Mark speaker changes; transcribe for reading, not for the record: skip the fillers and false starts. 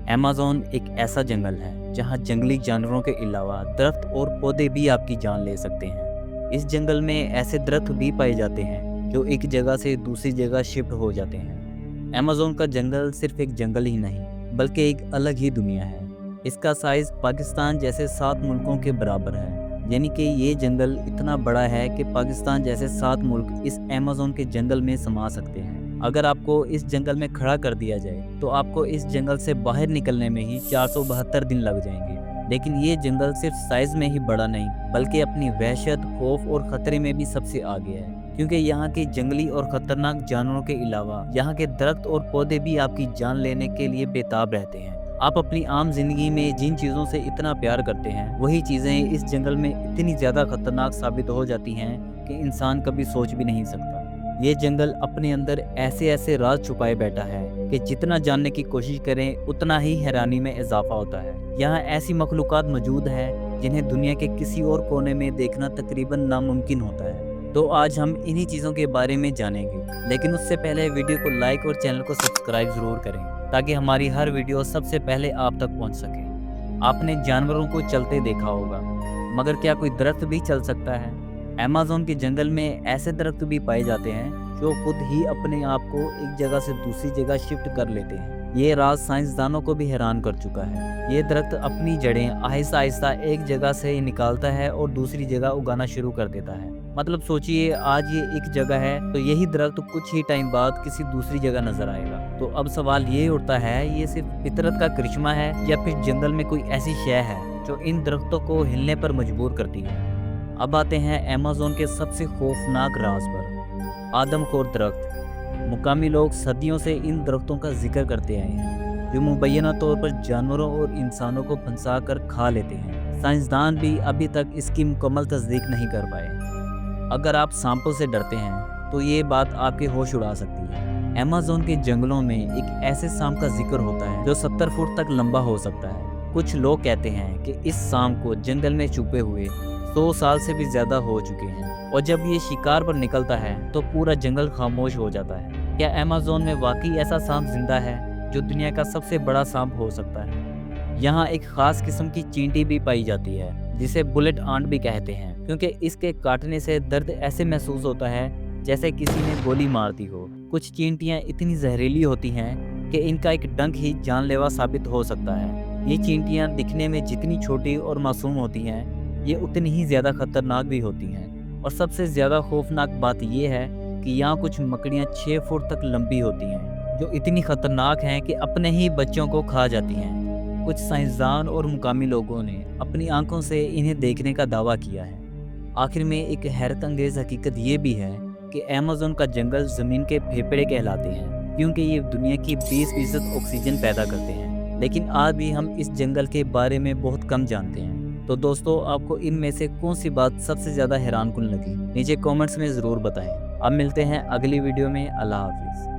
Speaker 1: Amazon एक ऐसा जंगल है जहाँ जंगली जानवरों के अलावा दरख्त और पौधे भी आपकी जान ले सकते हैं। इस जंगल में ऐसे दरख्त भी पाए जाते हैं जो एक जगह से दूसरी जगह शिफ्ट हो जाते हैं। अमेज़न का जंगल सिर्फ एक जंगल ही नहीं बल्कि एक अलग ही दुनिया है। इसका साइज़ पाकिस्तान जैसे 7 मुल्कों के बराबर है। यानी कि ये जंगल इतना बड़ा है कि पाकिस्तान जैसे 7 मुल्क इस अमेज़न के जंगल में समा सकते हैं। अगर आपको इस जंगल में खड़ा कर दिया जाए तो आपको इस जंगल से बाहर निकलने में ही 472 दिन लग जाएंगे। लेकिन ये जंगल सिर्फ साइज में ही बड़ा नहीं बल्कि अपनी वहशत, खौफ और खतरे में भी सबसे आगे है, क्योंकि यहाँ के जंगली और खतरनाक जानवरों के अलावा यहाँ के दरख्त और पौधे भी आपकी जान लेने के लिए बेताब रहते हैं। आप अपनी आम जिंदगी में जिन चीज़ों से इतना प्यार करते हैं वही चीज़ें इस जंगल में इतनी ज़्यादा खतरनाक साबित हो जाती हैं कि इंसान कभी सोच भी नहीं सकता। ये जंगल अपने अंदर ऐसे ऐसे राज छुपाए बैठा है कि जितना जानने की कोशिश करें उतना ही हैरानी में इजाफा होता है। यहाँ ऐसी मखलूकात मौजूद हैं जिन्हें दुनिया के किसी और कोने में देखना तकरीबन नामुमकिन होता है। तो आज हम इन्हीं चीज़ों के बारे में जानेंगे, लेकिन उससे पहले वीडियो को लाइक और चैनल को सब्सक्राइब ज़रूर करें ताकि हमारी हर वीडियो सबसे पहले आप तक पहुँच सके। आपने जानवरों को चलते देखा होगा, मगर क्या कोई दरख्त भी चल सकता है? अमेज़न के जंगल में ऐसे दरख्त भी पाए जाते हैं जो खुद ही अपने आप को एक जगह से दूसरी जगह शिफ्ट कर लेते हैं। ये राज साइंसदानों को भी हैरान कर चुका है। ये दरख्त अपनी जड़ें आहिस्ता आहिस्ता एक जगह से निकालता है और दूसरी जगह उगाना शुरू कर देता है। मतलब सोचिए, आज ये एक जगह है तो यही दरख्त कुछ ही टाइम बाद किसी दूसरी जगह नजर आएगा। तो अब सवाल ये उठता है, ये सिर्फ फितरत का करिश्मा है या फिर जंगल में कोई ऐसी शय है जो इन दरख्तों को हिलने पर मजबूर करती है? अब आते हैं अमेज़न के सबसे खौफनाक राज पर, आदमखोर दरख्त। मुकामी लोग सदियों से इन दरख्तों का जिक्र करते आए हैं जो मुबैना तौर पर जानवरों और इंसानों को फंसा कर खा लेते हैं। साइंसदान भी अभी तक इसकी मुकम्मल तस्दीक नहीं कर पाए। अगर आप सांपों से डरते हैं तो ये बात आपके होश उड़ा सकती है। अमेज़न के जंगलों में एक ऐसे सांप का जिक्र होता है जो 70 फुट तक लंबा हो सकता है। कुछ लोग कहते हैं कि इस सांप को जंगल में छुपे हुए 100 साल से भी ज्यादा हो चुके हैं, और जब ये शिकार पर निकलता है तो पूरा जंगल खामोश हो जाता है। क्या अमेज़न में वाकई ऐसा सांप जिंदा है जो दुनिया का सबसे बड़ा सांप हो सकता है? यहाँ एक खास किस्म की चींटी भी पाई जाती है जिसे बुलेट आंट भी कहते हैं, क्योंकि इसके काटने से दर्द ऐसे महसूस होता है जैसे किसी ने गोली मार दी हो। कुछ चींटियाँ इतनी जहरीली होती हैं कि इनका एक डंक ही जानलेवा साबित हो सकता है। ये चींटियाँ दिखने में जितनी छोटी और मासूम होती हैं, ये उतनी ही ज़्यादा खतरनाक भी होती हैं। और सबसे ज़्यादा खौफनाक बात यह है कि यहाँ कुछ मकड़ियाँ 6 फुट तक लंबी होती हैं जो इतनी खतरनाक हैं कि अपने ही बच्चों को खा जाती हैं। कुछ साइंसदान और मुकामी लोगों ने अपनी आंखों से इन्हें देखने का दावा किया है। आखिर में एक हैरत अंगेज़ हकीकत ये भी है कि अमेज़न का जंगल ज़मीन के फेफड़े कहलाते हैं, क्योंकि ये दुनिया की 20% ऑक्सीजन पैदा करते हैं। लेकिन आज भी हम इस जंगल के बारे में बहुत कम जानते हैं। तो दोस्तों, आपको इनमें से कौन सी बात सबसे ज़्यादा हैरानकुन लगी? नीचे कमेंट्स में ज़रूर बताएं। अब मिलते हैं अगली वीडियो में। अल्लाह हाफिज़।